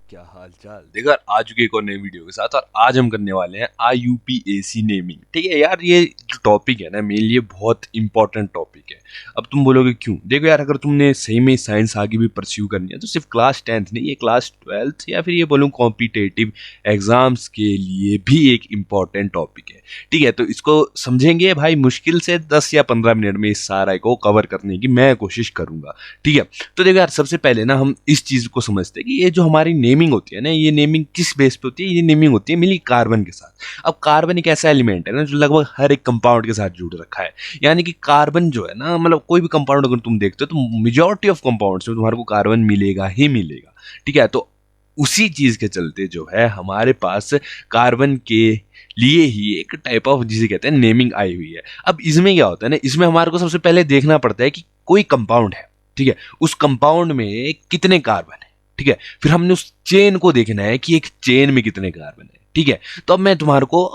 क्या हाल चाल। देखो यार, आ चुके एक और नई वीडियो के साथ। और आज हम करने वाले हैं IUPAC नेमिंग। ठीक है यार, ये जो टॉपिक है ना, मेरे लिए बहुत इंपॉर्टेंट टॉपिक है। अब तुम बोलोगे क्यों? देखो यार, अगर तुमने सही में साइंस आगे भी परस्यू करनी है तो सिर्फ क्लास 10th नहीं, ये क्लास 12th या फिर ये बोलूँ कॉम्पिटेटिव एग्जाम्स के लिए भी एक इम्पॉर्टेंट टॉपिक है। ठीक है, तो इसको समझेंगे भाई, मुश्किल से 10 या 15 मिनट में इस सारा को कवर करने की मैं कोशिश करूंगा। ठीक है, तो देखो यार, सबसे पहले ना हम इस चीज को समझते हैं कि ये जो हमारी नेमिंग होती है ना, ये नेमिंग किस बेस पे होती है? ये नेमिंग होती है मिली कार्बन के साथ। अब कार्बन एक ऐसा एलिमेंट है ना जो लगभग हर एक कंपाउंड के साथ जुड़ रखा है। यानी कि कार्बन जो है ना, मतलब कोई भी कंपाउंड अगर तुम देखते हो तो मेजोरिटी ऑफ कंपाउंड्स में तुम्हारे को कार्बन मिलेगा ही मिलेगा। ठीक है, तो उसी चीज के चलते जो है हमारे पास कार्बन के लिए ही एक टाइप ऑफ जिसे कहते हैं नेमिंग आई हुई है। अब इसमें क्या होता है ना, इसमें हमारे को सबसे पहले देखना पड़ता है कि कोई कंपाउंड है, ठीक है, उस कंपाउंड में कितने कार्बन है। ठीक है, फिर हमने उस चेन को देखना है कि एक चेन में कितने कार्बन है। ठीक है, तो अब मैं तुम्हारे को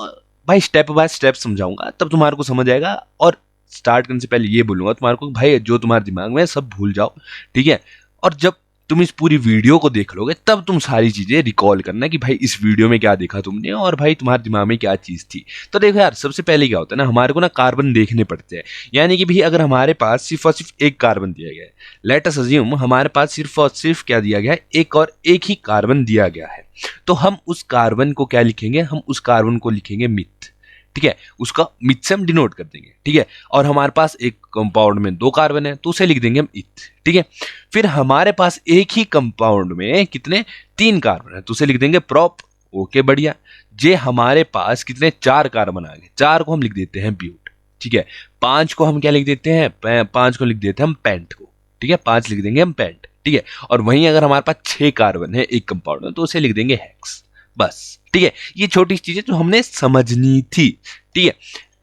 भाई स्टेप बाय स्टेप समझाऊंगा, तब तुम्हारे को समझ आएगा। और स्टार्ट करने से पहले ये बोलूंगा तुम्हारे को, भाई जो तुम्हारे दिमाग में है सब भूल जाओ। ठीक है, और जब तुम इस पूरी वीडियो को देख लोगे तब तुम सारी चीजें रिकॉल करना कि भाई इस वीडियो में क्या देखा तुमने और भाई तुम्हारे दिमाग में क्या चीज थी। तो देखो यार, सबसे पहले क्या होता है ना, हमारे को ना कार्बन देखने पड़ते हैं। यानी कि भाई अगर हमारे पास सिर्फ और सिर्फ एक कार्बन दिया गया है, लेट अस अज्यूम हमारे पास सिर्फ और सिर्फ क्या दिया गया है, एक और एक ही कार्बन दिया गया है, तो हम उस कार्बन को क्या लिखेंगे? हम उस कार्बन को लिखेंगे मिथ। ठीक है, उसका मिथ से हम डिनोट कर देंगे। ठीक है, और हमारे पास एक कंपाउंड में दो कार्बन है तो उसे लिख देंगे हम इथ। ठीक है, फिर हमारे पास एक ही कंपाउंड में कितने? तीन कार्बन है तो उसे लिख देंगे प्रोप। ओके, बढ़िया। जे हमारे पास कितने? चार कार्बन आ गए, चार को हम लिख देते हैं ब्यूट। ठीक है, पांच को हम क्या लिख देते हैं? पांच को लिख देते हैं हम पेंट को। ठीक है, पांच लिख देंगे हम पेंट। ठीक है, और वहीं अगर हमारे पास छह कार्बन है एक कंपाउंड में तो उसे लिख देंगे हेक्स। बस। ठीक है, ये छोटी चीजें जो हमने समझनी थी। ठीक है,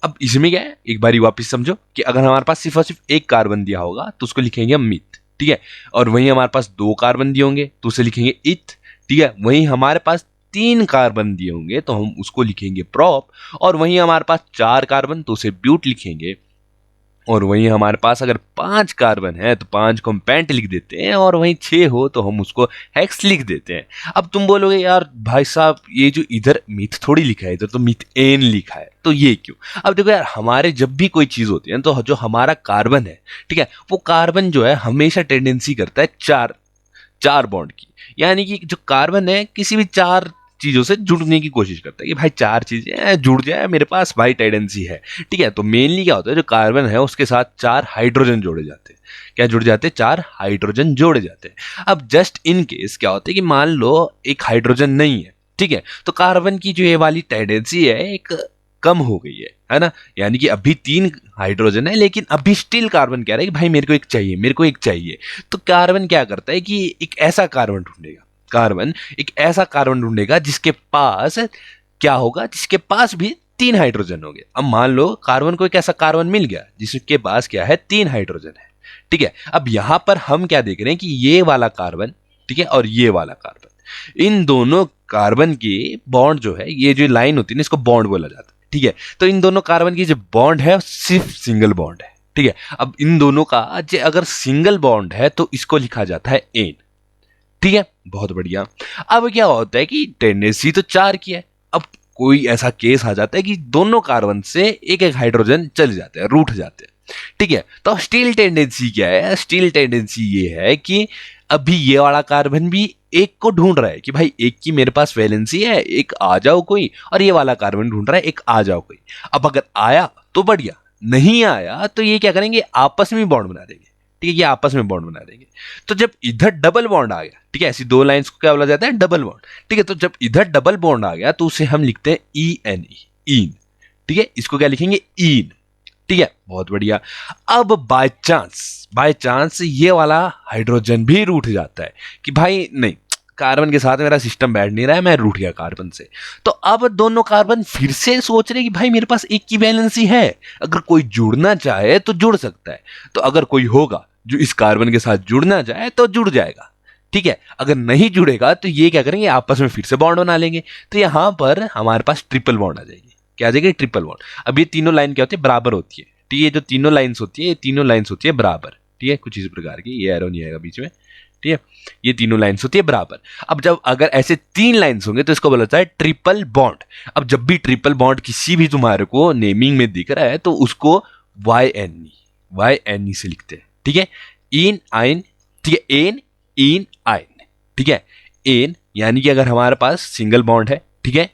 अब इसमें क्या है, एक बारी वापस समझो कि अगर हमारे पास सिर्फ और सिर्फ एक कार्बन दिया होगा तो उसको लिखेंगे हम मिथ। ठीक है, और वहीं हमारे पास दो कार्बन दिए होंगे तो उसे लिखेंगे इथ। ठीक है, वहीं हमारे पास तीन कार्बन दिए होंगे तो हम उसको लिखेंगे प्रोप। और वहीं हमारे पास चार कार्बन तो उसे ब्यूट लिखेंगे। और वहीं हमारे पास अगर पांच कार्बन है तो पांच को हम पेंट लिख देते हैं, और वहीं छह हो तो हम उसको हेक्स लिख देते हैं। अब तुम बोलोगे यार भाई साहब, ये जो इधर मिथ थोड़ी लिखा है, इधर तो मिथेन लिखा है, तो ये क्यों? अब देखो यार, हमारे जब भी कोई चीज होती है तो जो हमारा कार्बन है, ठीक है, वो कार्बन जो है हमेशा टेंडेंसी करता है चार चार बॉन्ड की। यानी कि जो कार्बन है किसी भी चार चीजों से जुड़ने की कोशिश करता है कि भाई चार चीजें जुड़ जाए मेरे पास, भाई टेंडेंसी है। ठीक है, तो मेनली क्या होता है, जो कार्बन है उसके साथ चार हाइड्रोजन जोड़े जाते हैं। क्या जुड़ जाते हैं? चार हाइड्रोजन जोड़े जाते हैं। अब जस्ट इन केस क्या होता है कि मान लो एक हाइड्रोजन नहीं है, ठीक है, तो कार्बन की जो ये वाली टेंडेंसी है एक कम हो गई है ना। यानी कि अभी तीन हाइड्रोजन है लेकिन अभी स्टिल कार्बन कह रहा है कि भाई मेरे को एक चाहिए, मेरे को एक चाहिए। तो कार्बन क्या करता है कि एक ऐसा कार्बन ढूंढेगा, कार्बन एक ऐसा कार्बन ढूंढेगा जिसके पास क्या होगा, जिसके पास भी तीन हाइड्रोजन हो गए। अब मान लो कार्बन को एक ऐसा कार्बन मिल गया जिसके पास क्या है, तीन हाइड्रोजन है। ठीक है, अब यहां पर हम क्या देख रहे हैं कि ये वाला कार्बन, ठीक है, और ये वाला कार्बन, इन दोनों कार्बन की बॉन्ड जो है, ये जो लाइन होती है ना, इसको बॉन्ड बोला जाता है। ठीक है, तो इन दोनों कार्बन की जो बॉन्ड है सिर्फ सिंगल बॉन्ड है। ठीक है, अब इन दोनों का अगर सिंगल बॉन्ड है तो इसको लिखा जाता है एन। ठीक है, बहुत बढ़िया। अब क्या होता है कि टेंडेंसी तो चार की है। अब कोई ऐसा केस आ जाता है कि दोनों कार्बन से एक एक हाइड्रोजन चले जाते हैं, रूठ जाते हैं। ठीक है, तो स्टील टेंडेंसी क्या है? स्टील टेंडेंसी ये है कि अभी ये वाला कार्बन भी एक को ढूंढ रहा है कि भाई एक की मेरे पास वैलेंसी है, एक आ जाओ कोई, और ये वाला कार्बन ढूंढ रहा है एक आ जाओ कोई। अब अगर आया तो बढ़िया, नहीं आया तो ये क्या करेंगे, आपस में बॉन्ड बना देंगे। ठीक है, ये आपस में बॉन्ड बना देंगे। तो जब इधर डबल बॉन्ड आ गया, ठीक है, ऐसी दो लाइंस को क्या बोला जाता है, डबल बॉन्ड। ठीक है, तो जब इधर डबल बॉन्ड आ गया तो उसे हम लिखते हैं ई एन ई, ईन। ठीक है, इसको क्या लिखेंगे, ईन। ठीक है, बहुत बढ़िया। अब बाय चांस ये वाला हाइड्रोजन भी रूठ जाता है कि भाई नहीं, कार्बन के साथ मेरा सिस्टम बैठ नहीं रहा है, मैं रूठ गया कार्बन से। तो अब दोनों कार्बन फिर से सोच रहे कि भाई मेरे पास एक की वैलेंसी है, अगर कोई जुड़ना चाहे तो जुड़ सकता है। तो अगर कोई होगा जो इस कार्बन के साथ जुड़ना चाहे तो जुड़ जाएगा। ठीक है, अगर नहीं जुड़ेगा तो ये क्या करेंगे, आपस में फिर से बॉन्ड बना लेंगे। तो यहां पर हमारे पास ट्रिपल बॉन्ड आ जाएगी। क्या आ जाएगी? Triple bond. अब ये तीनों लाइन क्या होती है, बराबर होती है। ठीक है, जो तीनों लाइंस होती है, ये तीनों लाइंस होती है बराबर। ठीक है, कुछ इस प्रकार की, ये एरो नहीं आएगा बीच में। ठीक है, ये तीनों लाइन्स होती है बराबर। अब जब अगर ऐसे 3 लाइन्स होंगे तो इसको बोला जाता है ट्रिपल बॉन्ड। अब जब भी ट्रिपल बॉन्ड किसी भी तुम्हारे को नेमिंग में दिख रहा है तो उसको YNE से लिखते हैं, ठीक है, इन आइन, ठीक है, एन इन आइन, ठीक है, एन यानी कि अगर हमारे पास सिंगल बॉन्ड है, ठीक है,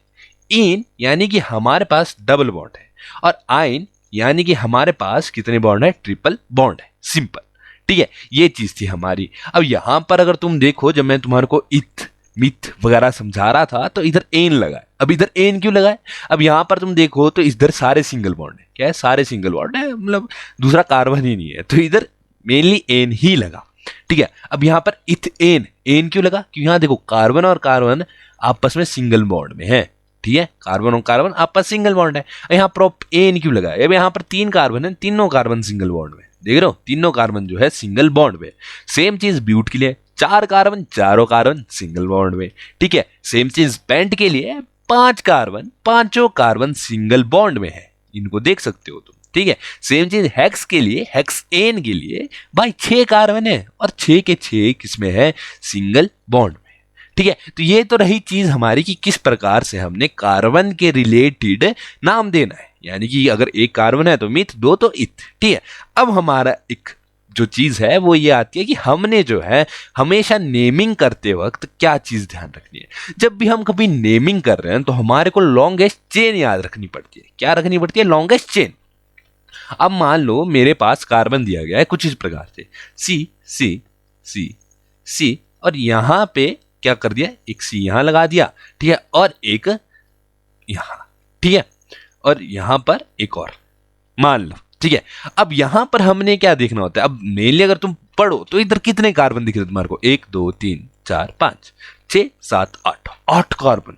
इन यानी कि हमारे पास डबल बॉन्ड है, और आइन यानी कि हमारे पास कितने बॉन्ड है, ट्रिपल बॉन्ड है, सिंपल, ठीक है, ये चीज थी हमारी। अब यहां पर अगर तुम देखो, जब मैं तुम्हारे को इथ मिथ वगैरह समझा रहा था तो इधर एन लगा है। अब इधर एन क्यों लगा है? अब यहां पर तुम देखो तो इधर सारे सिंगल बॉन्ड है, क्या है, सारे सिंगल बॉन्ड है, मतलब दूसरा कार्बन ही नहीं है, तो इधर मेनली एन ही लगा, ठीक है। अब यहां पर इथ एन क्यों लगा? क्योंकि यहां देखो कार्बन और कार्बन आपस में सिंगल बॉन्ड में है, ठीक है, कार्बन और कार्बन आपस सिंगल बॉन्ड है। यहाँ प्रोप एन क्यों लगा है? अब यहाँ पर 3 कार्बन है, तीनों कार्बन सिंगल बॉन्ड में, देख रहे हो, तीनों कार्बन जो है सिंगल बॉन्ड में। सेम चीज ब्यूट के लिए 4 कार्बन, चारों कार्बन सिंगल बॉन्ड में, ठीक है। सेम चीज पेंट के लिए 5 कार्बन, पांचों कार्बन सिंगल बॉन्ड में है, इनको देख सकते हो तुम, ठीक है। सेम चीज हेक्स के लिए, हेक्स एन के लिए भाई 6 कार्बन है और 6 के 6 किसमें है, सिंगल बॉन्ड में, ठीक है। तो ये तो रही चीज हमारी कि किस प्रकार से हमने कार्बन के रिलेटेड नाम देना है, यानी कि अगर एक कार्बन है तो मिथ, 2 तो इथ, ठीक है। अब हमारा एक जो चीज है वो ये आती है कि हमने जो है हमेशा नेमिंग करते वक्त क्या चीज ध्यान रखनी है। जब भी हम कभी नेमिंग कर रहे हैं तो हमारे को लॉन्गेस्ट चेन याद रखनी पड़ती है। क्या रखनी पड़ती है? Longest chain. अब मान लो मेरे पास कार्बन दिया गया है कुछ इस प्रकार से, सी सी सी सी, और यहां पे क्या कर दिया, एक सी यहां लगा दिया, ठीक है, और एक यहां, ठीक है, और यहां पर एक और मान लो, ठीक है। अब यहां पर हमने क्या देखना होता है, अब मेनली अगर तुम पढ़ो तो इधर कितने कार्बन दिख रहे तुम्हारे को, 1 2 3 4 5 6 7 8 कार्बन,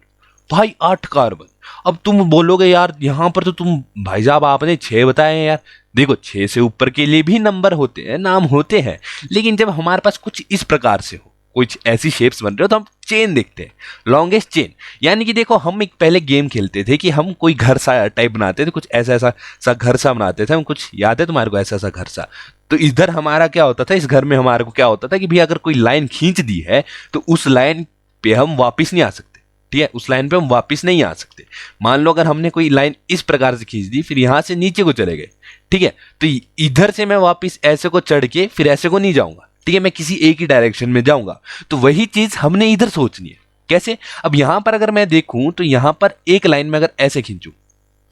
भाई 8 कार्बन। अब तुम बोलोगे यार यहां पर तो तुम भाई साहब आपने 6 बताए यार, देखो 6 से ऊपर के लिए भी नंबर होते हैं, नाम होते हैं, लेकिन जब हमारे पास कुछ इस प्रकार से हो, कुछ ऐसी शेप्स बन रहे हो तो हम चेन देखते हैं, लॉन्गेस्ट चेन। यानी कि देखो हम एक पहले गेम खेलते थे कि हम कोई घर सा टाइप बनाते थे, कुछ ऐसा ऐसा सा घर सा बनाते थे हम, कुछ याद है तुम्हारे को ऐसा ऐसा घर सा? तो इधर हमारा क्या होता था, इस घर में हमारे को क्या होता था कि भाई अगर कोई लाइन खींच दी है तो उस लाइन पे हम वापिस नहीं आ सकते, ठीक है, उस लाइन पे हम वापिस नहीं आ सकते। मान लो अगर हमने कोई लाइन इस प्रकार से खींच दी, फिर यहां से नीचे को चले गए, ठीक है, तो इधर से मैं वापिस ऐसे को चढ़ के फिर ऐसे को नहीं जाऊंगा, ठीक है, मैं किसी एक ही डायरेक्शन में जाऊंगा। तो वही चीज हमने इधर सोचनी है। कैसे? अब यहां पर अगर मैं देखूं तो यहां पर एक लाइन में अगर ऐसे खींचूं,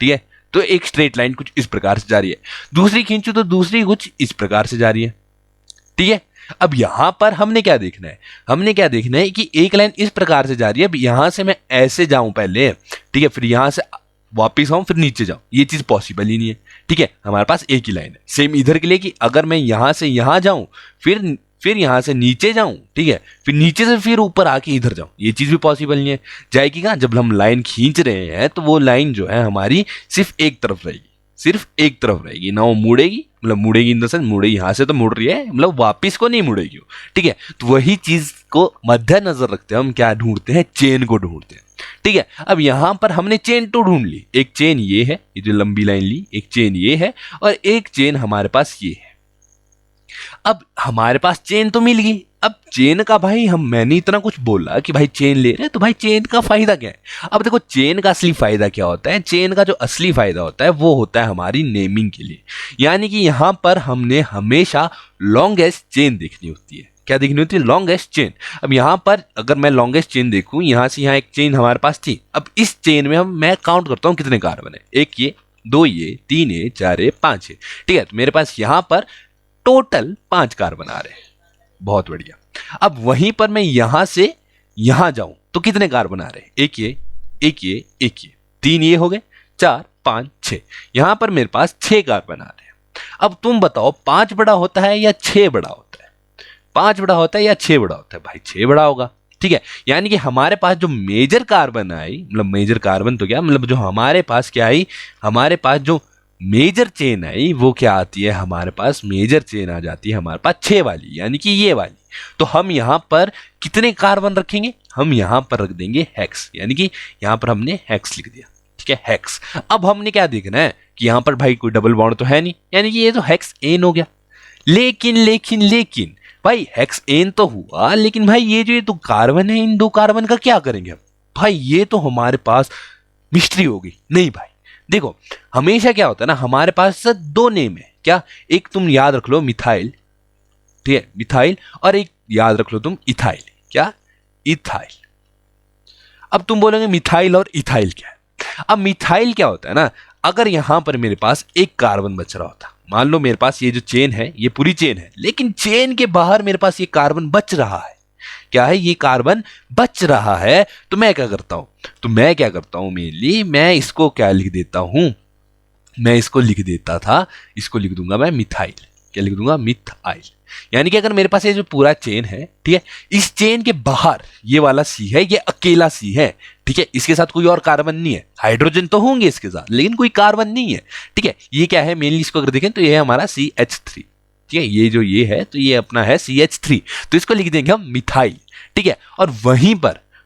ठीक है, तो एक स्ट्रेट लाइन कुछ इस प्रकार से जा रही है, दूसरी खींचूं तो दूसरी कुछ इस प्रकार से जा रही है, ठीक है। अब यहां पर हमने क्या देखना है, हमने क्या देखना है कि एक लाइन इस प्रकार से जा रही है, अब यहां से मैं ऐसे जाऊं पहले, ठीक है, फिर यहां से वापिस आऊं फिर नीचे जाऊं, ये चीज पॉसिबल ही नहीं है, ठीक है, हमारे पास एक ही लाइन है। सेम इधर के लिए कि अगर मैं यहां से यहां जाऊं फिर यहां से नीचे जाऊं, ठीक है, फिर नीचे से फिर ऊपर आके इधर जाऊं, ये चीज भी पॉसिबल नहीं है। जाएगी कहां? जब हम लाइन खींच रहे हैं तो वो लाइन जो है हमारी सिर्फ एक तरफ रहेगी, सिर्फ एक तरफ रहेगी ना, वो मुड़ेगी, मतलब मुड़ेगी इन द सेंस मुड़ेगी, यहां से तो मुड़ रही है, मतलब वापिस को नहीं मुड़ेगी, ठीक है। तो वही चीज को मद्देनजर रखते हैं हम क्या ढूंढते हैं, चेन को ढूंढते हैं, ठीक है। अब यहां पर हमने चेन तो ढूंढ ली, एक चेन ये है, ये जो लंबी लाइन ली, एक चेन ये है और एक चेन हमारे पास ये है। अब हमारे पास चेन तो मिल गई, अब चेन का भाई मैंने इतना कुछ बोला कि भाई चेन ले रहे हैं तो भाई चेन का फायदा क्या है? अब देखो चेन का असली फायदा क्या होता है, चेन का जो असली फायदा होता है वो होता है हमारी नेमिंग के लिए। यानी कि यहां पर हमने हमेशा लॉन्गेस्ट चेन देखनी होती है। क्या देखनी होती है? Longest chain. अब यहां पर अगर मैं लॉन्गेस्ट चेन देखूं, यहां से यहां एक चेन हमारे पास थी, अब इस चेन में मैं काउंट करता हूं कितने कार्बन है, 1 ये, 2 ये, 3 ये, 4 ये, 5 ये, ठीक है। तो मेरे पास यहां पर टोटल 5 कार्बन आ रहे हैं, बहुत बढ़िया। अब वहीं पर मैं यहां से यहां जाऊं तो कितने कार्बन आ रहे हैं, 1 ये, 1 ये, 1 ये, 3 ये हो गए, 4 5 6, यहां पर मेरे पास 6 कार्बन आ रहे हैं। अब तुम बताओ 5 बड़ा होता है या 6 बड़ा होता है? 5 बड़ा होता है या 6 बड़ा होता है? भाई 6 बड़ा होगा, ठीक है। यानी कि हमारे पास जो मेजर कार्बन आई, मतलब मेजर कार्बन तो क्या मतलब जो हमारे पास क्या आई, हमारे पास जो मेजर चेन आई वो क्या आती है, हमारे पास मेजर चेन आ जाती है हमारे पास 6 वाली, यानी कि ये वाली। तो हम यहां पर कितने कार्बन रखेंगे, हम यहां पर रख देंगे हेक्स, यानी कि यहां पर हमने हेक्स लिख दिया, ठीक है, हेक्स। अब हमने क्या देखना है कि यहां पर भाई कोई डबल बॉन्ड तो है नहीं, यानी कि ये तो हेक्स एन हो गया। लेकिन लेकिन लेकिन भाई हेक्सेन तो हुआ, लेकिन भाई ये जो ये दो कार्बन है, इन दो कार्बन का क्या करेंगे हम? भाई ये तो हमारे पास मिस्ट्री होगी। नहीं भाई देखो, हमेशा क्या होता है ना, हमारे पास दो नेम है क्या, एक तुम याद रख लो मिथाइल, ठीक है मिथाइल, और एक याद रख लो तुम इथाइल, क्या इथाइल। अब तुम बोलोगे मिथाइल और इथाइल क्या है? अब मिथाइल क्या होता है ना, अगर यहां पर मेरे पास एक कार्बन बच रहा होता, मान लो मेरे पास ये जो चेन है ये पूरी चेन है, लेकिन चेन के बाहर मेरे पास ये कार्बन बच रहा है, क्या है ये कार्बन बच रहा है, तो मैं क्या करता हूं, मेनली मैं इसको क्या लिख देता हूं, मैं इसको लिख देता था, इसको लिख दूंगा मैं मिथाइल, क्या लिख दूंगा मिथाइल। यानी कि अगर मेरे पास ये जो पूरा चेन है, ठीक है, इस चेन के बाहर ये वाला सी है, ये अकेला सी है, ठीक है, इसके साथ कोई और कार्बन नहीं है, हाइड्रोजन तो होंगे इसके साथ लेकिन कोई कार्बन नहीं है, ठीक है, ये क्या है मेनली, इसको अगर देखें तो ये है हमारा CH3, ठीक है, ये जो ये है तो ये अपना है CH3, तो इसको लिख देंगे हम मिथाइल, ठीक है। और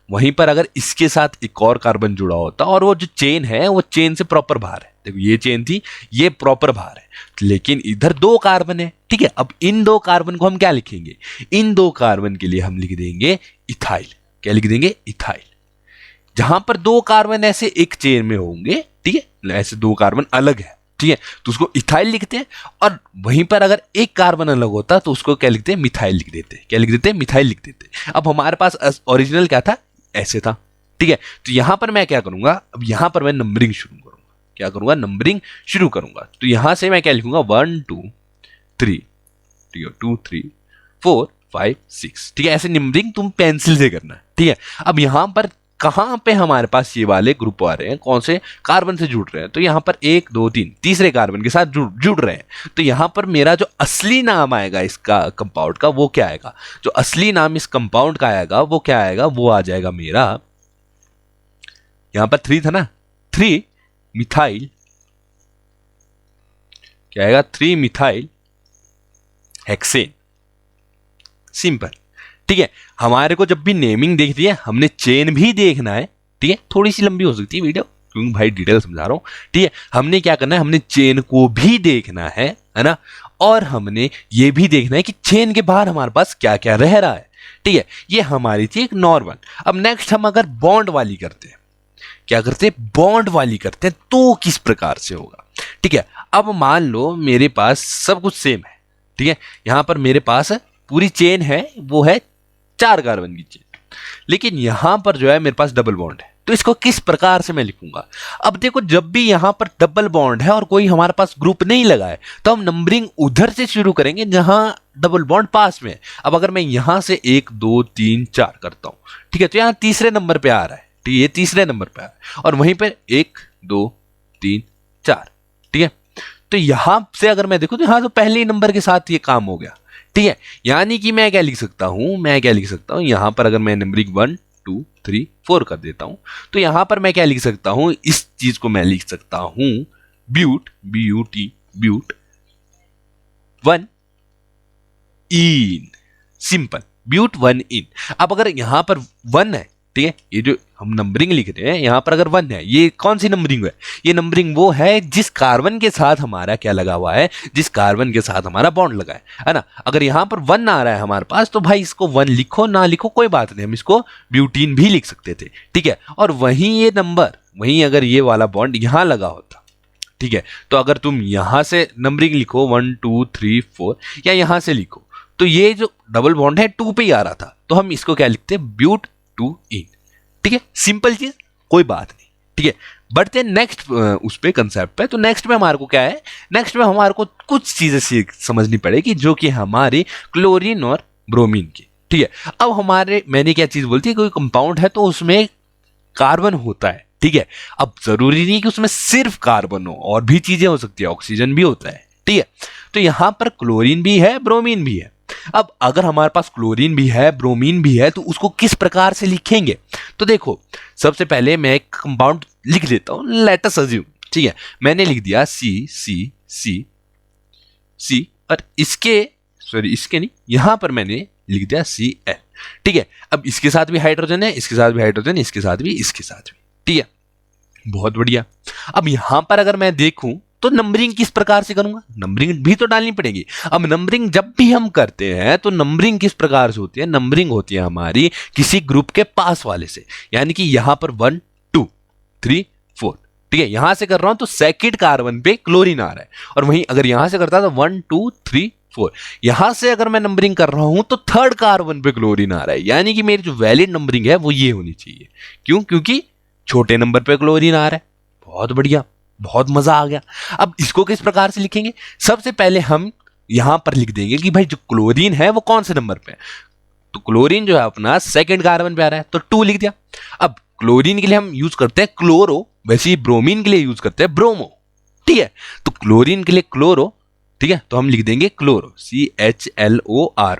वहीं पर अगर इसके साथ एक और कार्बन जुड़ा होता और वो जो चेन है वो चेन से प्रॉपर बाहर है, देखो ये चेन थी, ये प्रॉपर बाहर है, लेकिन इधर दो कार्बन है, ठीक है। अब इन दो कार्बन को हम क्या लिखेंगे, इन दो कार्बन के लिए हम लिख देंगे इथाइल, क्या लिख देंगे इथाइल। जहां पर दो कार्बन ऐसे एक चेन में होंगे, ठीक है, ऐसे दो कार्बन अलग है, ठीक है, तो उसको इथाइल लिखते हैं, और वहीं पर अगर एक कार्बन अलग होता तो उसको क्या लिखते हैं मिथाइल लिख देते हैं, क्या लिख देते हैं मिथाइल लिख देते हैं। अब हमारे पास ओरिजिनल क्या था, ऐसे था, ठीक है। तो यहां पर मैं क्या करूंगा, अब यहां पर मैं नंबरिंग शुरू करूंगा, क्या करूंगा नंबरिंग शुरू करूंगा, तो यहां से मैं क्या लिखूंगा 1 2 3, ठीक है 2 3 4 5 6, ठीक है, ऐसे नंबरिंग तुम पेंसिल से करना, ठीक है। अब यहां पर कहां पे हमारे पास ये वाले ग्रुप आ रहे हैं, कौन से कार्बन से जुड़ रहे हैं, तो यहां पर 1 2 3 तीसरे कार्बन के साथ जुड़ रहे हैं, तो यहां पर मेरा जो असली नाम आएगा इसका कंपाउंड का वो क्या आएगा, जो असली नाम इस कंपाउंड का आएगा वो क्या आएगा, वो आ जाएगा मेरा, यहां पर 3 था ना, 3 मिथाइल, क्या आएगा 3 मिथाइल हेक्सेन, सिंपल, ठीक है। हमारे को जब भी नेमिंग देखती है हमने चेन भी देखना है, ठीक है, थोड़ी सी लंबी हो सकती है वीडियो क्योंकि भाई डिटेल समझा रहा हूं, ठीक है, हमने क्या करना है, हमने चेन को भी देखना है ना, और हमने ये भी देखना है कि चेन के बाहर हमारे पास क्या क्या रह रहा है, ठीक है। ये हमारी थी एक नॉर्मल। अब नेक्स्ट हम अगर बॉन्ड वाली करते हैं, क्या करते हैं बॉन्ड वाली करते हैं, तो किस प्रकार से होगा, ठीक है। अब मान लो मेरे पास सब कुछ सेम है, ठीक है, यहां पर मेरे पास पूरी चेन है, वो है 4 कार्बन की चेन, लेकिन यहां पर जो है मेरे पास डबल बॉन्ड है, तो इसको किस प्रकार से मैं लिखूंगा। अब देखो जब भी यहां पर डबल बॉन्ड है और कोई हमारे पास ग्रुप नहीं लगा है तो हम नंबरिंग उधर से शुरू करेंगे जहां डबल बॉन्ड पास में है। अब अगर मैं यहां से 1 2 3 4 करता हूं, ठीक है, तो यहां तीसरे नंबर पे आ रहा है, ठीक है, ये तीसरे नंबर पे आ रहा है, और वहीं पर 1 2 3 4, ठीक है। तो यहां से अगर मैं देखूं तो यहां तो पहले ही नंबर के साथ ये काम हो गया, ठीक है। यानी कि मैं क्या लिख सकता हूं, यहां पर अगर मैं नंबरिंग 1 2 3 4 कर देता हूं, तो यहां पर मैं क्या लिख सकता हूं, इस चीज को मैं लिख सकता हूं ब्यूट, ब्यूट 1 इन, सिंपल ब्यूट 1 इन। अब अगर यहां पर 1 है, ठीक है, ये जो हम नंबरिंग लिख रहे हैं यहां पर अगर 1 है, ये कौन सी नंबरिंग है, ये नंबरिंग वो है जिस कार्बन के साथ हमारा क्या लगा हुआ है, जिस कार्बन के साथ हमारा बॉन्ड लगा है ना। अगर यहां पर 1 आ रहा है हमारे पास तो भाई इसको 1 लिखो ना लिखो कोई बात नहीं, हम इसको ब्यूटीन भी लिख सकते थे, ठीक है। और वहीं ये नंबर, वहीं अगर ये वाला बॉन्ड यहां लगा होता, ठीक है, तो अगर तुम यहां से नंबरिंग लिखो 1 2 3 4 या यहां से लिखो, तो ये जो डबल बॉन्ड है 2 पे ही आ रहा था, तो हम इसको क्या लिखते हैं ब्यूट 2 इन, ठीक है, सिंपल चीज, कोई बात नहीं, ठीक है। बढ़ते नेक्स्ट उस पे कंसेप्ट पे, तो नेक्स्ट में हमारे को क्या है, नेक्स्ट में हमारे को कुछ चीजें समझनी पड़ेगी जो कि हमारी क्लोरीन और ब्रोमीन की, ठीक है। अब हमारे मैंने क्या चीज बोलती है, कोई कंपाउंड है तो उसमें कार्बन होता है, ठीक है। अब जरूरी नहीं कि उसमें सिर्फ कार्बन हो, और भी चीजें हो सकती है, ऑक्सीजन भी होता है, ठीक है। तो यहां पर क्लोरीन भी है ब्रोमीन भी है। अब अगर हमारे पास क्लोरीन भी है ब्रोमीन भी है तो उसको किस प्रकार से लिखेंगे, तो देखो सबसे पहले मैं एक कंपाउंड लिख देता हूं, लेट अस अज्यूम, ठीक है, मैंने लिख दिया सी और इसके नहीं, यहां पर मैंने लिख दिया Cl, ठीक है। अब इसके साथ भी हाइड्रोजन है, इसके साथ भी हाइड्रोजन, इसके साथ भी, ठीक है, बहुत बढ़िया। अब यहां पर अगर मैं देखूं तो नंबरिंग किस प्रकार से करूंगा, नंबरिंग भी तो डालनी पड़ेगी। अब नंबरिंग जब भी हम करते हैं तो नंबरिंग किस प्रकार से होती है, नंबरिंग होती है हमारी किसी ग्रुप के पास वाले से, यानी कि यहां पर 1 2 3 4, ठीक है, यहां से कर रहा हूं तो सेकंड कार्बन पे क्लोरीन आ रहा है, और वहीं अगर यहां से करता तो 1 2 3 4, यहां से अगर मैं नंबरिंग कर रहा हूं तो थर्ड कार्बन पे क्लोरीन आ रहा है, यानी कि मेरी जो वैलिड नंबरिंग है वो ये होनी चाहिए। क्यों, क्योंकि छोटे नंबर पे क्लोरीन आ रहा है। बहुत बढ़िया, बहुत मजा आ गया। अब इसको किस प्रकार से लिखेंगे, सबसे पहले हम यहां पर लिख देंगे कि भाई जो क्लोरीन है वो कौन से नंबर पे है, तो क्लोरीन जो है अपना सेकंड कार्बन पे आ रहा है तो 2 लिख दिया। अब क्लोरीन के लिए हम यूज करते हैं क्लोरो, वैसे ही ब्रोमीन के लिए यूज करते हैं ब्रोमो, ठीक है, तो क्लोरीन के लिए क्लोरो, ठीक है, तो हम लिख देंगे क्लोरो, CHLORO,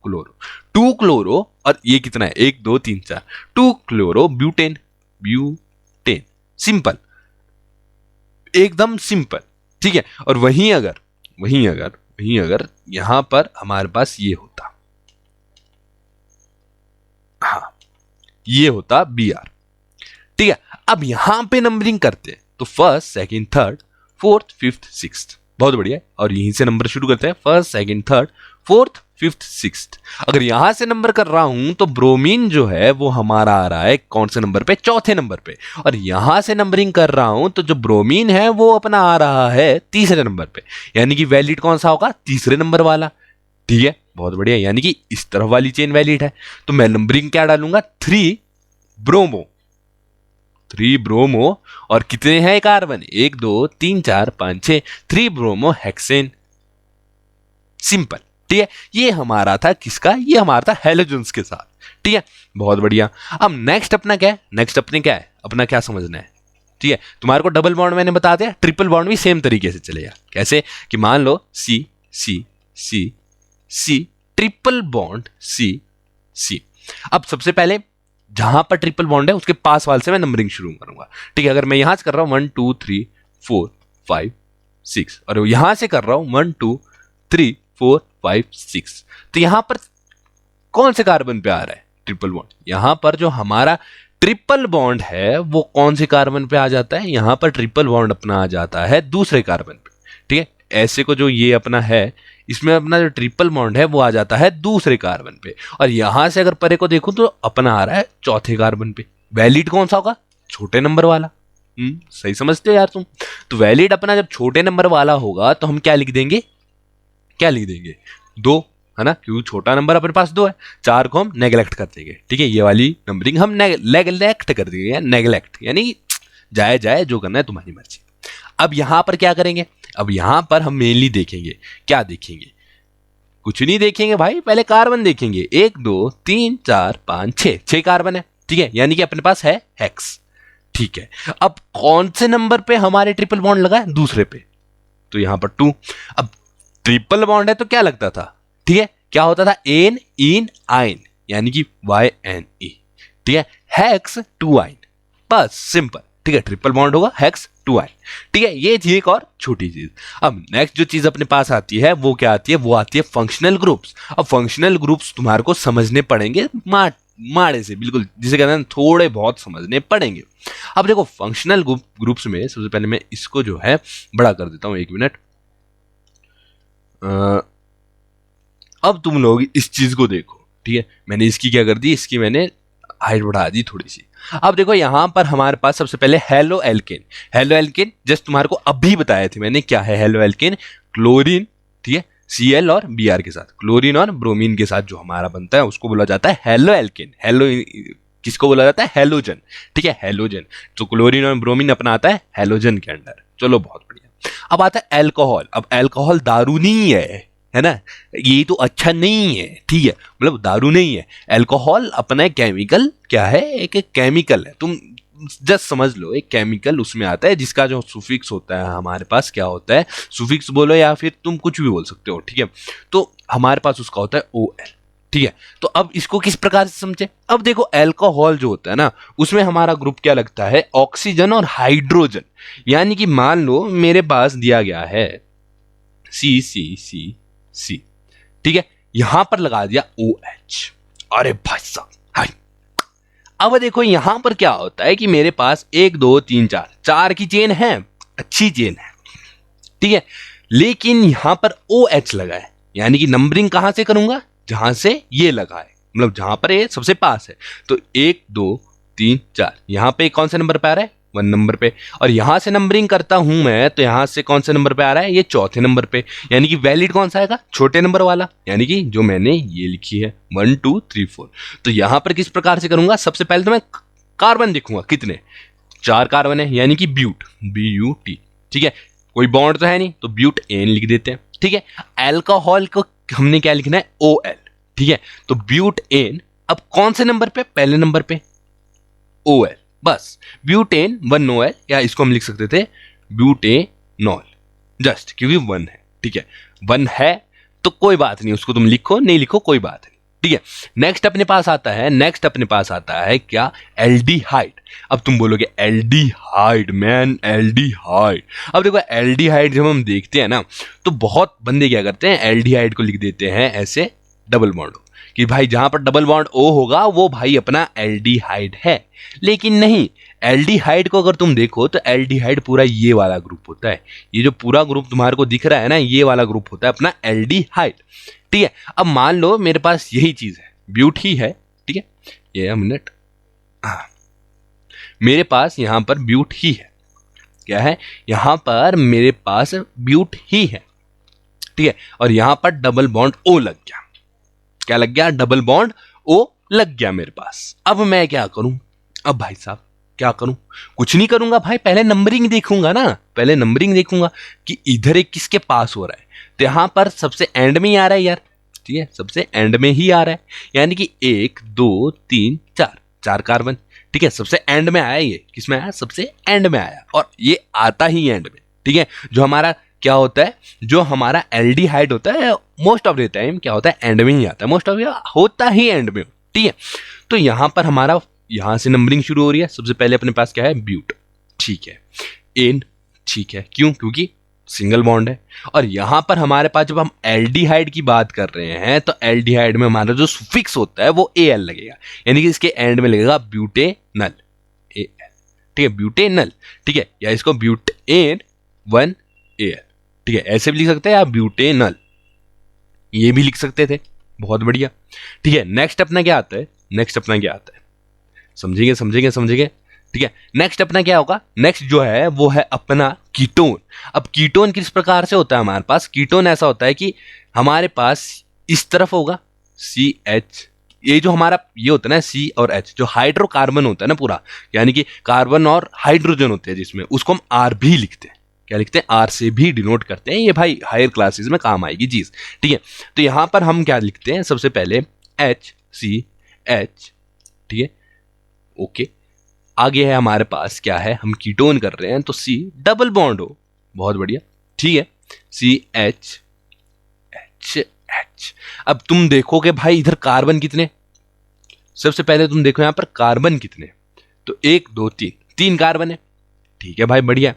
क्लोरो। 2 क्लोरो, और ये कितना है 1 2 3 4, 2 क्लोरो ब्यूटेन, ब्यूटेन, सिंपल, एकदम सिंपल, ठीक है। और वहीं अगर यहां पर हमारे पास ये होता, हाँ ये होता Br, ठीक है। अब यहां पे नंबरिंग करते हैं तो first second third fourth fifth sixth, बहुत बढ़िया, और यहीं से नंबर शुरू करते हैं, first second third fourth fifth sixth. अगर यहां से नंबर कर रहा हूं तो ब्रोमीन जो है वो हमारा आ रहा है कौन से नंबर पे, चौथे नंबर पे, और यहां से नंबरिंग कर रहा हूं तो जो ब्रोमीन है वो अपना आ रहा है तीसरे नंबर पे, यानी कि वैलिड कौन सा होगा, तीसरे नंबर वाला, ठीक है, बहुत बढ़िया, यानी कि इस तरफ वाली चेन वैलिड है। तो मैं नंबरिंग क्या डालूंगा, 3 ब्रोमो, 3 ब्रोमो, और कितने हैं कार्बन, 1 2 3 4 5 6, 3 ब्रोमो हेक्सेन, सिंपल, ठीक है। ये हमारा था किसका, ये हमारा था हैलोजन्स के साथ, ठीक है, बहुत बढ़िया। अब नेक्स्ट अपना क्या है, नेक्स्ट अपने क्या है, अपना क्या समझना है, ठीक है। तुम्हारे को डबल बॉन्ड मैंने बता दिया, ट्रिपल बॉन्ड भी सेम तरीके से चलेगा, कैसे कि मान लो सी सी सी सी, ट्रिपल बॉन्ड सी सी। अब सबसे पहले जहां पर ट्रिपल बॉन्ड है उसके पास वाले से मैं नंबरिंग शुरू करूंगा, ठीक है। अगर मैं यहां से कर रहा हूं 1 2 3 4 5 6, और यहां से कर रहा हूं 1 2 3 4 5 6, तो यहां पर कौन से कार्बन पे आ रहा है ट्रिपल बॉन्ड, यहां पर जो हमारा ट्रिपल बॉन्ड है वो कौन से कार्बन पे आ जाता है, यहां पर ट्रिपल बॉन्ड अपना आ जाता है दूसरे कार्बन पे, ठीक है। ऐसे को जो ये अपना है इसमें अपना जो ट्रिपल बॉन्ड है वो आ जाता है दूसरे कार्बन पे, और यहां से अगर परे को देखूं तो अपना आ रहा है चौथे कार्बन पे, वैलिड कौन सा होगा, छोटे नंबर वाला। सही समझते हो यार तुम, तो वैलिड अपना जब छोटे नंबर वाला होगा तो हम क्या लिख देंगे, क्या लिख देंगे, 2, है ना, क्योंकि छोटा नंबर अपने पास 2 है, 4 को हम नेग्लेक्ट कर देंगे, ठीक है, ये वाली नंबरिंग हम नेग्लेक्ट कर देंगे, नेग्लेक्ट यानी जाए जाए जो करना है तुम्हारी मर्जी। अब यहां पर क्या करेंगे, अब यहां पर हम मेनली देखेंगे, क्या देखेंगे, कुछ नहीं देखेंगे भाई, पहले कार्बन देखेंगे, 1 2 3 4 5 6 कार्बन है, ठीक है, यानी कि अपने पास है हेक्स, ठीक है। अब कौन से नंबर पे हमारे ट्रिपल बॉन्ड लगा है, दूसरे पे, तो यहां पर 2। अब ट्रिपल बॉन्ड है तो क्या लगता था, ठीक है, क्या होता था, एन इन आइन, यानी कि YNE, ठीक है, हेक्स 2 आइन, बस सिंपल, ठीक है, ट्रिपल बॉन्ड होगा हेक्स 2 आइन, ठीक है। ये थी एक और छोटी चीज। अब नेक्स्ट जो चीज अपने पास आती है वो क्या आती है, वो आती है फंक्शनल ग्रुप्स। अब फंक्शनल ग्रुप्स तुम्हारे को समझने पड़ेंगे माड़े से, बिल्कुल जिसे कहते हैं थोड़े बहुत समझने पड़ेंगे। अब देखो फंक्शनल ग्रुप्स में सबसे पहले मैं इसको जो है बड़ा कर देता हूं, 1 मिनट। अब तुम लोग इस चीज को देखो, ठीक है, मैंने इसकी क्या कर दी, इसकी मैंने हाइट बढ़ा दी थोड़ी सी। अब देखो यहां पर हमारे पास सबसे पहले halo alkane, halo alkane just तुम्हारे को अभी बताया थे मैंने क्या है हेलो एल्केन, क्लोरीन, ठीक है, Cl और Br के साथ, क्लोरीन और ब्रोमीन के साथ जो हमारा बनता है उसको बोला जाता है हेलो एल्केन। हेलो किसको बोला जाता है, हेलोजन, ठीक है, हेलोजन, तो क्लोरीन और ब्रोमीन अपना आता है हेलोजन के अंडर। चलो बहुत बढ़िया। अब आता है अल्कोहल। अब अल्कोहल दारू नहीं है ना, ये तो अच्छा नहीं है, ठीक है, मतलब दारू नहीं है, अल्कोहल अपना केमिकल क्या है, एक केमिकल है, तुम जस्ट समझ लो, एक केमिकल उसमें आता है जिसका जो सुफिक्स होता है हमारे पास क्या होता है, सुफिक्स बोलो या फिर तुम कुछ भी बोल सकते हो, ठीक है, तो हमारे पास उसका होता है OL, ठीक है। तो अब इसको किस प्रकार से समझे, अब देखो अल्कोहल जो होता है ना उसमें हमारा ग्रुप क्या लगता है, ऑक्सीजन और हाइड्रोजन, यानी कि मान लो मेरे पास दिया गया है C, ठीक है, यहां पर लगा दिया OH, अरे भाई साहब हाय। अब देखो यहां पर क्या होता है कि मेरे पास 1 2 3 4 की चेन है, अच्छी चेन है, ठीक है, लेकिन यहां पर OH लगा है, यानी कि नंबरिंग कहां से करूंगा, जहां से ये लगा है, मतलब जहां पर ये सबसे पास है। तो 1 2 3 4, यहां पे कौन से नंबर पे आ रहा है, 1 नंबर पे। और यहां से नंबरिंग करता हूं मैं, तो यहां से कौन से नंबर पे आ रहा है, ये चौथे नंबर पे, यानी कि वैलिड कौन सा आएगा, छोटे नंबर वाला, यानी कि जो मैंने ये लिखी है 1 2 3 4। तो यहां पर किस प्रकार से करूंगा, सबसे पहले तो मैं कार्बन देखूंगा, कितने, 4 कार्बन है, यानी कि ब्यूट, BUT। ठीक है, कोई बॉन्ड तो है नहीं, तो ब्यूट एन लिख देते हैं। ठीक है, अल्कोहल को हमने क्या लिखना है, OL। ठीक है, तो ब्यूट एन, अब कौन से नंबर पे, पहले नंबर पे OL, बस ब्यूटेन 1 OL, या इसको हम लिख सकते थे ब्यूटेनॉल, जस्ट क्योंकि 1 है। ठीक है, 1 है तो कोई बात नहीं, उसको तुम लिखो, नहीं लिखो कोई बात नहीं। ठीक है, नेक्स्ट अपने पास आता है, नेक्स्ट अपने पास आता है क्या, एल्डिहाइड। अब तुम बोलोगे एल्डिहाइड मैन, एल्डिहाइड। अब देखो एल्डिहाइड जब हम देखते हैं ना, तो बहुत बंदे क्या करते हैं, एल्डिहाइड को लिख देते हैं ऐसे डबल बॉन्ड कि भाई जहां पर डबल बॉन्ड O होगा वो भाई अपना एल्डिहाइड है। लेकिन नहीं, एल्डिहाइड को अगर तुम देखो तो एल्डिहाइड पूरा ये वाला ग्रुप होता है, ये जो पूरा ग्रुप तुम्हारे को दिख रहा है ना, ये वाला ग्रुप होता है अपना एल्डिहाइड। ठीक है, अब मान लो मेरे पास यही चीज है, ब्यूट ही है। ठीक है, ये मिनट, मेरे पास यहां पर ब्यूट ही है, क्या है, यहां पर मेरे पास ब्यूट ही है। ठीक है, और यहां पर डबल बॉन्ड O लग गया, क्या लग गया, डबल बॉन्ड O लग गया मेरे पास। अब मैं क्या करूं, अब भाई साहब क्या करूं, कुछ नहीं करूंगा भाई, पहले नंबरिंग देखूंगा ना, पहले नंबरिंग देखूंगा कि इधर एक किसके पास हो रहा है। तो यहां पर सबसे एंड में ही आ रहा है यार, ठीक है, सबसे एंड में ही आ रहा है, यानी कि 1 2 3 4, 4 कार्बन। ठीक है, सबसे एंड में आया, ये किस में आया, सबसे एंड में आया, और ये आता ही एंड में। ठीक है, जो हमारा क्या होता है, जो हमारा एल्डिहाइड होता है मोस्ट ऑफ द टाइम क्या होता है, एंड में ही आता है, मोस्ट ऑफ होता ही एंड में। ठीक है, तो यहां पर हमारा यहां से नंबरिंग शुरू हो रही है। सबसे पहले अपने पास क्या है, ब्यूट, ठीक है, एन, ठीक है, क्यों, क्योंकि सिंगल बॉन्ड है। और यहां पर हमारे पास जब हम एल्डिहाइड की बात कर रहे हैं, तो एल्डिहाइड में हमारा जो सुफिक्स होता है वो AL लगेगा, यानी कि इसके एंड में लगेगा ब्यूटेनल, AL। ठीक है, ब्यूटेनल। ठीक है, या इसको ब्यूटेन 1 AL। ठीक है, ऐसे भी लिख सकते हैं आप, ब्यूटेनल, ये भी लिख सकते थे, बहुत बढ़िया। ठीक है, नेक्स्ट अपना क्या आता है, नेक्स्ट अपना क्या आता है, समझेंगे समझेंगे समझेंगे। ठीक है, नेक्स्ट अपना क्या होगा, नेक्स्ट जो है वो है अपना कीटोन। अब कीटोन किस प्रकार से होता है हमारे पास, कीटोन ऐसा होता है कि हमारे पास इस तरफ होगा CH, ये जो हमारा ये होता है ना C और H, जो हाइड्रोकार्बन होता है ना पूरा, यानी कि कार्बन और हाइड्रोजन होते हैं जिसमें, उसको हम R भी लिखते हैं, क्या लिखते हैं, R से भी डिनोट करते हैं, ये भाई हायर क्लासेस में काम आएगी चीज। ठीक है, तो यहां पर हम क्या लिखते हैं, सबसे पहले HCH। ठीक है, ओके, आगे है हमारे पास क्या है, हम कीटोन कर रहे हैं तो C डबल बॉन्ड हो, बहुत बढ़िया। ठीक है, CH H। अब तुम देखोगे भाई इधर कार्बन कितने, सबसे पहले तुम देखो यहां पर कार्बन कितने, तो 1 2 3, 3 कार्बन है। ठीक है भाई, बढ़िया।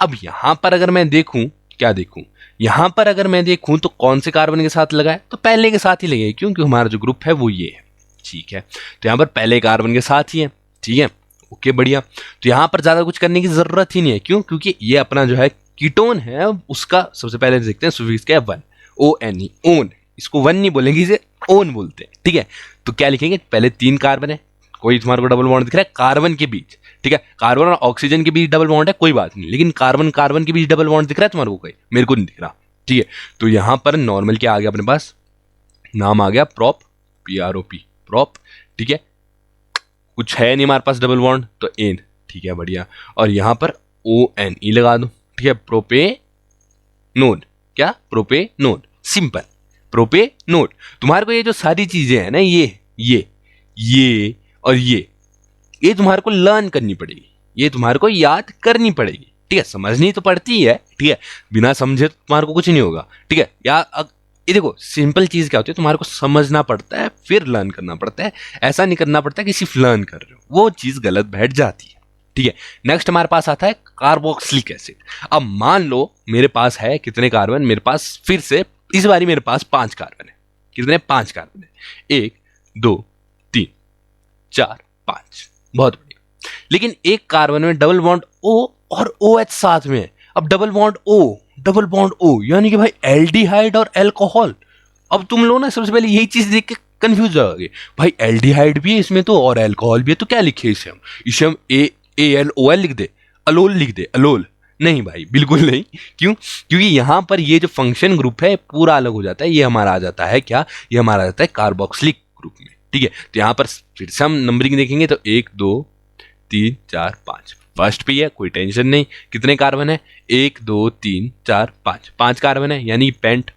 अब यहां पर अगर मैं देखूं, क्या देखूं, यहां पर अगर मैं देखूं तो कौन से कार्बन के साथ लगा है, तो पहले के साथ ही लगे, क्योंकि हमारा जो ग्रुप है वो ये है। ठीक है, तो यहां पर पहले कार्बन के साथ ही है। ठीक है, ओके, बढ़िया। तो यहां पर ज्यादा कुछ करने की जरूरत ही नहीं है, क्यों, क्योंकि ये अपना जो है कीटोन है, उसका सबसे पहले देखते हैं सुफिक्स क्या है, 1, ONE, ओन, इसको 1 नहीं बोलेंगे, इसे ओन बोलते हैं। ठीक है, तो क्या लिखेंगे, पहले 3 कार्बन है, कोई तुम्हारे को डबल बॉन्ड दिख रहा है कार्बन के बीच, ठीक है, कार्बन और ऑक्सीजन के बीच डबल बॉन्ड है, कोई बात नहीं, लेकिन कार्बन कार्बन के बीच डबल बॉन्ड दिख रहा है तुम्हारे को, कोई, मेरे को नहीं दिख रहा। ठीक है, तो यहां पर नॉर्मल क्या आ गया अपने पास, नाम आ गया प्रोप, PROP, प्रोप। ठीक है, कुछ है नहीं हमारे पास डबल बॉन्ड, तो एन, ठीक है, बढ़िया। और यहां पर ONE लगा दो। ठीक है, प्रोपेनोन, क्या, प्रोपेनोन, सिंपल, प्रोपेनोन। तुम्हारे को ये जो सारी चीजें हैं ना, ये और ये तुम्हारे को लर्न करनी पड़ेगी, ये तुम्हारे को याद करनी पड़ेगी। ठीक है, समझनी तो पड़ती है, ठीक है, बिना समझे तो तुम्हारे को कुछ नहीं होगा। ठीक है, या ये देखो सिंपल चीज क्या होती है, तुम्हारे को समझना पड़ता है फिर लर्न करना पड़ता है, ऐसा नहीं करना पड़ता कि सिर्फ लर्न कर रहे हो, वो चीज गलत बैठ जाती है। ठीक है, नेक्स्ट हमारे पास आता है कार्बोक्सिलिक एसिड। अब मान लो मेरे पास है कितने कार्बन, मेरे पास फिर से इस बारी मेरे पास 5 कार्बन है, कितने, 5 कार्बन है, 1 2 3 4 5, बहुत बढ़िया। लेकिन एक कार्बन में डबल बॉन्ड O और OH साथ में है। अब double bond O double bond O, यानी कि भाई एल्डिहाइड और अल्कोहल। अब तुम लोग ना सबसे पहले यही चीज देख के कंफ्यूज जाओगे, भाई एल्डिहाइड भी है इसमें तो और अल्कोहल भी है, तो क्या लिखे इसे हम ALOL लिख दे, अलोल लिख दे, अलोल? नहीं भाई, बिल्कुल नहीं। क्यों? क्योंकि यहाँ पर ये जो फंक्शन ग्रुप है पूरा अलग हो जाता है। ये हमारा आ जाता है क्या, ये हमारा आ जाता है कार्बोक्सिलिक ग्रुप में, ठीक है। तो यहाँ पर फिर से हम नंबरिंग देखेंगे तो 1 2 3 4 5, फर्स्ट पे है, कोई टेंशन नहीं। कितने कार्बन है? 1 2 3 4 5, 5 कार्बन है, यानी पेंट,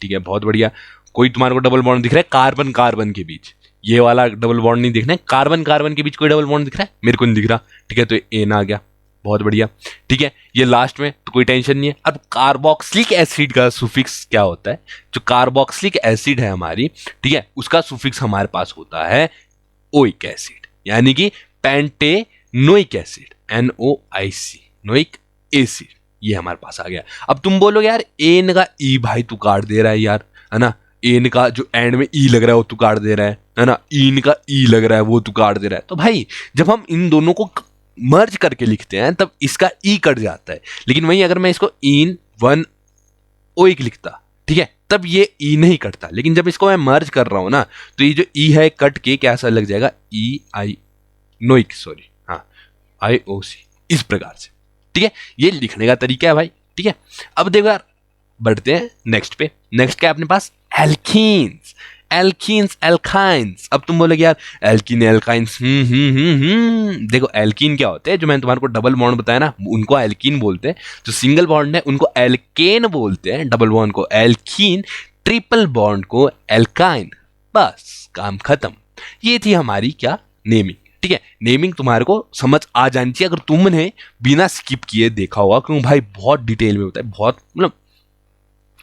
ठीक है, बहुत बढ़िया। कोई तुम्हारे को डबल बॉन्ड दिख रहा है कार्बन कार्बन के बीच? ये वाला डबल बॉन्ड नहीं दिखना है। कार्बन कार्बन के बीच कोई डबल बॉन्ड दिख रहा है? मेरे को नहीं दिख रहा, ठीक है, तो एन आ गया, बहुत बढ़िया, ठीक है। ये लास्ट में तो कोई टेंशन नहीं है। अब कार्बोक्सिलिक एसिड का सुफिक्स क्या होता है? जो कार्बोक्सिलिक एसिड है हमारी, ठीक है, उसका सुफिक्स हमारे पास होता है ओइक एसिड, यानी कि पेंटेनोइक एसिड, NOIC, नोइक एसिड, ये हमारे पास आ गया। अब तुम बोलो यार एन का ई भाई तू काट दे रहा है यार, है ना, एन का जो एंड में ई लग रहा है वो तू काट दे रहा है ना, इन का ई लग रहा है वो तू काट दे रहा है। तो भाई जब हम इन दोनों को मर्ज करके लिखते हैं तब इसका ई कट जाता है, लेकिन वहीं अगर मैं इसको इन वन ओइक लिखता, ठीक है, तब ये ई नहीं कटता। लेकिन जब इसको मैं मर्ज कर रहा हूं ना, तो ये जो ई है कट के क्या सा लग जाएगा, EI नोइक, सॉरी, हाँ, IOC, इस प्रकार से, ठीक है। ये लिखने का तरीका है भाई, ठीक है। अब देखो यार, बढ़ते हैं नेक्स्ट पे। नेक्स्ट क्या है अपने पास? Alkenes, alkenes, alkynes. अब तुम बोलोगे यार एल्कीन एल्काइंस, देखो एल्कीन क्या होते हैं, जो मैंने तुम्हारे को डबल बॉन्ड बताया ना, उनको एल्कीन बोलते हैं। जो सिंगल बॉन्ड है उनको एल्केन बोलते हैं, डबल बॉन्ड को एल्कीन, ट्रिपल बॉन्ड को एल्काइन। बस काम खत्म। ये थी हमारी क्या, नेमिंग, ठीक है। नेमिंग तुम्हारे को समझ आ जानी चाहिए अगर तुमने बिना स्किप किए देखा होगा, क्योंकि भाई बहुत डिटेल में होता है, बहुत मतलब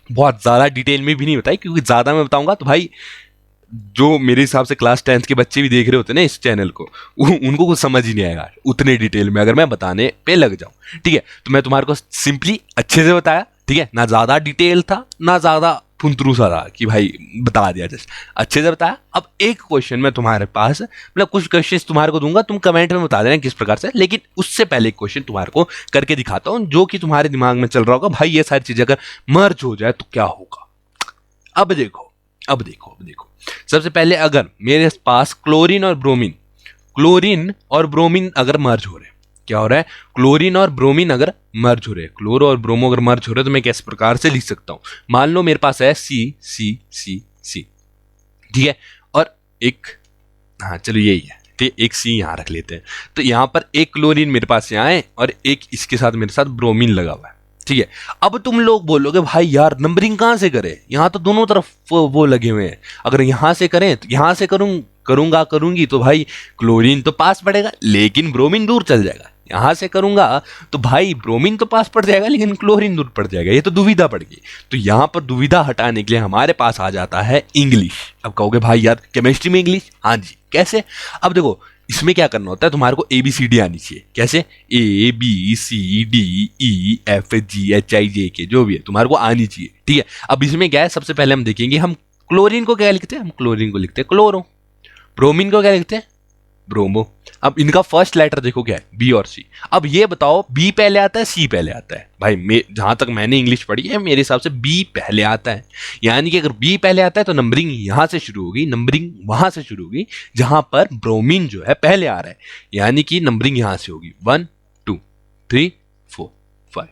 बहुत ज़्यादा डिटेल में भी नहीं बताई, क्योंकि ज़्यादा मैं बताऊंगा तो भाई जो मेरे हिसाब से क्लास 10th के बच्चे भी देख रहे होते हैं ना इस चैनल को, उनको कुछ समझ ही नहीं आएगा उतने डिटेल में अगर मैं बताने पे लग जाऊं, ठीक है। तो मैं तुम्हारे को सिंपली अच्छे से बताया, ठीक है, ना ज़्यादा डिटेल था ना ज़्यादा फुंतरू सा रहा कि भाई बता दिया, जस्ट अच्छे से बताया। अब एक क्वेश्चन मैं तुम्हारे पास, मतलब कुछ क्वेश्चन तुम्हारे को दूंगा, तुम कमेंट में बता देना किस प्रकार से, लेकिन उससे पहले एक क्वेश्चन तुम्हारे को करके दिखाता हूँ, जो कि तुम्हारे दिमाग में चल रहा होगा, भाई ये सारी चीजें अगर मर्ज हो जाए तो क्या होगा। अब देखो, अब देखो, अब देखो, सबसे पहले अगर मेरे पास क्लोरीन और ब्रोमीन, क्लोरीन और ब्रोमीन अगर मर्ज हो रहे, क्या हो रहा है, क्लोरीन और ब्रोमीन अगर मर्ज हो रहे, क्लोरो और ब्रोमो अगर मर्ज हो रहे, तो मैं किस प्रकार से लिख सकता हूं? मान लो मेरे पास है C, ठीक है, और एक, हाँ चलो यही है, ठीक है, एक C यहां रख लेते हैं। तो यहां पर एक क्लोरीन मेरे पास यहाँ है और एक इसके साथ मेरे साथ ब्रोमीन लगा हुआ है, ठीक है। अब तुम लोग बोलोगे भाई यार नंबरिंग कहां से करें, यहां तो दोनों तरफ वो लगे हुए हैं, अगर यहां से करें तो यहां से करूंगी तो भाई क्लोरीन तो पास पड़ेगा लेकिन ब्रोमीन दूर चल जाएगा, यहां से करूंगा तो भाई ब्रोमीन तो पास पड़ जाएगा लेकिन क्लोरीन दूर पड़ जाएगा, ये तो दुविधा पड़ गई। तो यहां पर दुविधा हटाने के लिए हमारे पास आ जाता है इंग्लिश। अब कहोगे भाई यार केमिस्ट्री में इंग्लिश, हाँ जी, कैसे? अब देखो इसमें क्या करना होता है, तुम्हारे को ABCD आनी चाहिए, कैसे, ABCDEFGHIJK जो भी है तुम्हारे को आनी चाहिए, ठीक है। अब इसमें क्या है, सबसे पहले हम देखेंगे हम क्लोरीन को क्या लिखते हैं, हम क्लोरीन को लिखते हैं क्लोरो, ब्रोमीन को क्या लिखते हैं, ब्रोमो। अब इनका फर्स्ट लेटर देखो क्या है, B और C। अब ये बताओ B पहले आता है C पहले आता है? भाई जहां तक मैंने इंग्लिश पढ़ी है मेरे हिसाब से B पहले आता है, यानी कि अगर B पहले आता है तो नंबरिंग यहां से शुरू होगी, नंबरिंग वहां से शुरू होगी जहां पर ब्रोमीन जो है पहले आ रहा है, यानी कि नंबरिंग यहां से होगी 1 2 3 4 5,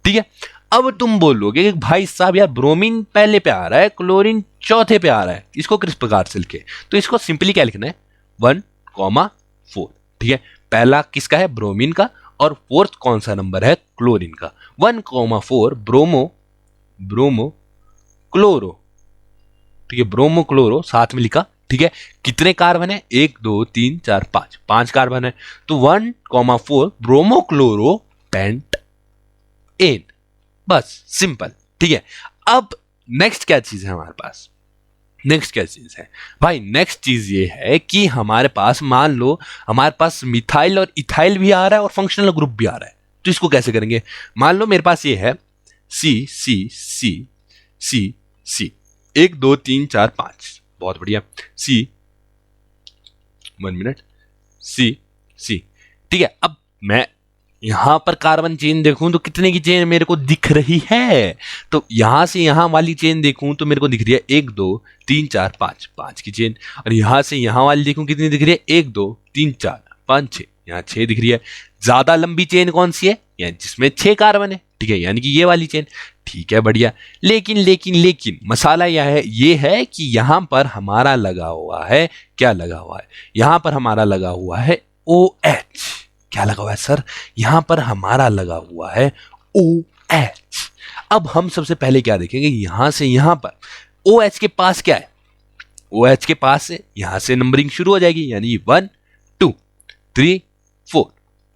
ठीक है। अब तुम बोलोगे कि भाई साहब यार ब्रोमीन पहले पे आ रहा है, क्लोरीन चौथे पे आ रहा है, इसको किस प्रकार से लिखे? तो इसको सिंपली क्या लिखना है, 1,4, ठीक है। पहला किसका है, ब्रोमीन का, और फोर्थ कौन सा नंबर है, क्लोरीन का। 1,4 ब्रोमो क्लोरो, ठीक है, ब्रोमो क्लोरो साथ में लिखा, ठीक है। कितने कार्बन है, 1 2 3 4 5, 5 कार्बन है, तो 1,4 ब्रोमो क्लोरो पेंट एन, बस सिंपल, ठीक है। अब नेक्स्ट क्या चीज है हमारे पास, नेक्स्ट क्या चीज है भाई, नेक्स्ट चीज ये है कि हमारे पास मान लो हमारे पास मिथाइल और इथाइल भी आ रहा है और फंक्शनल ग्रुप भी आ रहा है, तो इसको कैसे करेंगे? मान लो मेरे पास ये है C 1 2 3 4 5, बहुत बढ़िया, C 1 मिनट C, ठीक है। अब मैं यहाँ पर कार्बन चेन देखूं तो कितने की चेन मेरे को दिख रही है, तो यहां से यहां वाली चेन देखूं तो मेरे को दिख रही है 1 2 3 4 5, 5 की चेन। और यहां से यहां वाली देखूं कितनी दिख रही है, 1 2 3 4 5 6, यहाँ 6 दिख रही है। ज्यादा लंबी चेन कौन सी है, यानी जिसमें 6 कार्बन है, ठीक है, यानी कि ये वाली चेन। ठीक है, बढ़िया। लेकिन लेकिन लेकिन मसाला ये है कि यहां पर हमारा लगा हुआ है, क्या लगा हुआ है, यहां पर हमारा लगा हुआ है OH। क्या लगा हुआ है सर, यहां पर हमारा लगा हुआ है OH। अब हम सबसे पहले क्या देखेंगे, यहां से यहां पर OH के पास क्या है, OH के पास से यहां से नंबरिंग शुरू हो जाएगी, यानी 1 2 3 4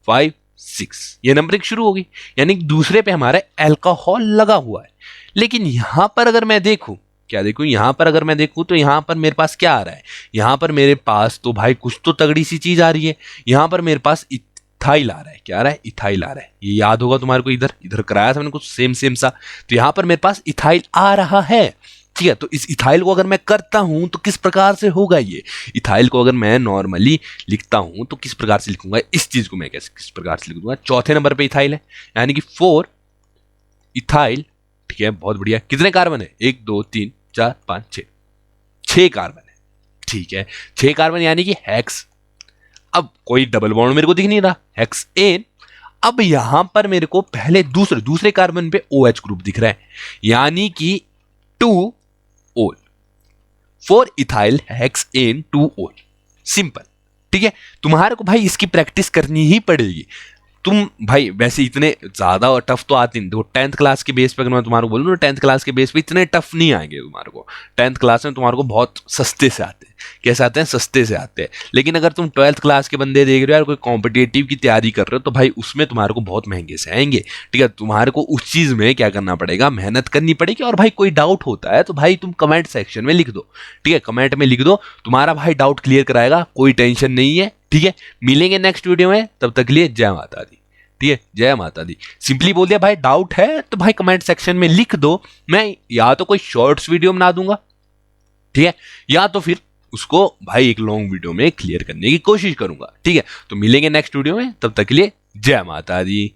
5 6, ये नंबरिंग शुरू होगी, यानी दूसरे पे हमारा अल्कोहल लगा हुआ है। लेकिन यहां पर अगर मैं देखूं, क्या देखूं, यहां पर अगर मैं देखूं तो यहां पर मेरे पास क्या आ रहा है, यहां पर मेरे पास तो भाई कुछ तो तगड़ी सी चीज आ रही है। यहां पर मेरे पास इथाइल आ रहा है, क्या आ रहा है, इथाइल आ रहा है। ये याद होगा तुम्हारे को, इधर इधर कराया था मैंने कुछ सेम सेम सा। तो यहां पर मेरे पास इथाइल आ रहा है, ठीक है। तो इस इथाइल को अगर मैं करता हूं तो किस प्रकार से होगा, ये इथाइल को अगर मैं नॉर्मली लिखता हूं तो किस प्रकार से लिखूंगा, इस चीज को मैं कैसे किस प्रकार से लिख दूंगा। चौथे नंबर पे इथाइल है, यानी कि 4 इथाइल, ठीक है, बहुत बढ़िया। कितने कार्बन है, 1 2 3 4 5 6, 6 कार्बन है, ठीक है, 6 कार्बन यानी कि हेक्स। अब कोई डबल बॉन्ड मेरे को दिख नहीं रहा, हेक्सेन। अब यहां पर मेरे को पहले दूसरे कार्बन पे OH ग्रुप दिख रहा है, यानी कि 2 ओल, 4 इथाइल हेक्सेन 2 ओल, सिंपल, ठीक है। तुम्हारे को भाई इसकी प्रैक्टिस करनी ही पड़ेगी। तुम भाई वैसे इतने ज्यादा और टफ तो आते नहीं, देखो 10th क्लास के बेस पे अगर मैं तुम्हारे को बोलूँ ना, 10th क्लास के बेस पे इतने टफ नहीं आएंगे तुम्हारे को। 10th क्लास में तुम्हारे को बहुत सस्ते से आते हैं, कैसे आते हैं, सस्ते से आते हैं। लेकिन अगर तुम 12th क्लास के बंदे देख रहे हो यार, कोई कॉम्पिटेटिव की तैयारी कर रहे हो, तो भाई उसमें तुम्हारे को बहुत महंगे से आएंगे, ठीक है। तुम्हारे को उस चीज में क्या करना पड़ेगा, मेहनत करनी पड़ेगी। और भाई कोई डाउट होता है तो भाई तुम कमेंट सेक्शन में लिख दो, ठीक है, कमेंट में लिख दो, तुम्हारा भाई डाउट क्लियर कराएगा, कोई टेंशन नहीं है, ठीक है। मिलेंगे नेक्स्ट वीडियो में, तब तक के लिए जय माता दी, ठीक है, जय माता दी। सिंपली बोल दिया भाई, डाउट है तो भाई कमेंट सेक्शन में लिख दो, मैं या तो कोई शॉर्ट्स वीडियो बना दूंगा, ठीक है, या तो फिर उसको भाई एक लॉन्ग वीडियो में क्लियर करने की कोशिश करूंगा, ठीक है। तो मिलेंगे नेक्स्ट वीडियो में, तब तक के लिए जय माता दी।